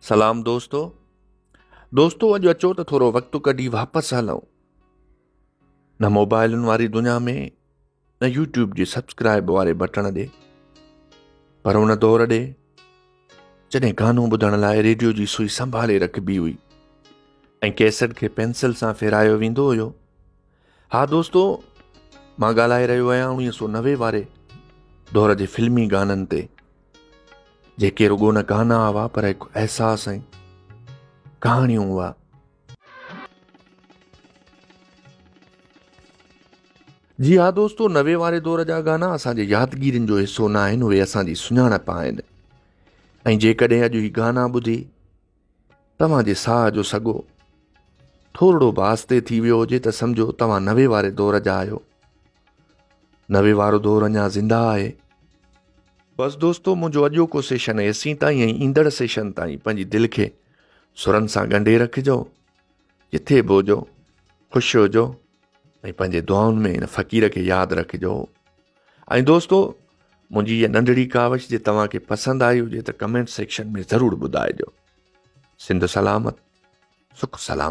सलाम दोस्तों अॼु अचो त थोरो वक़्तु कढी वापसि हलूं न मोबाइलुनि वारी दुनिया में न यूट्यूब जे सब्सक्राइब वारे बटण ॾे पर उन दौर ॾे जॾहिं गानो ॿुधण लाइ रेडियो जी सुई संभाले रखबी हुई ऐं कैसेट खे पेंसिल सां फेरायो वेंदो हुयो। हा दोस्तो, मां ॻाल्हाए रहियो आहियां 1990 वारे दौर जे फिल्मी गाननि ते, जेके रुगो न गाना हुआ पर हिकु अहसास ऐं कहाणियूं हुआ। जी हा दोस्तो, 90 वारे दौर जा गाना असांजे यादगिरियुनि जो हिसो न आहिनि, उहे असांजी सुञाणप आहिनि। ऐं जेकॾहिं अॼु ही गाना ॿुधी तव्हांजे साह जो सॻो थोरो वास्ते थी वियो हुजे त सम्झो तव्हां 90 वारे दौर जा आहियो। 90 वारो दौर अञा ज़िंदा आहे। बसि दोस्तो, मुंहिंजो अॼोको सेशन एसी ताईं ऐं ईंदड़ सेशन ताईं पंहिंजी दिलि खे सुरनि सां ॻंढे रखिजो। जिथे बि हुजो ख़ुशि हुजो ऐं पंहिंजे दुआउनि में हिन फ़क़ीर खे यादि रखिजो। ऐं दोस्तो, मुंहिंजी इहा नंढड़ी कावश जे तव्हांखे पसंदि आई हुजे त कमेंट सेक्शन में ज़रूरु ॿुधाइजो। सिंध सलामत, सुख सलामत।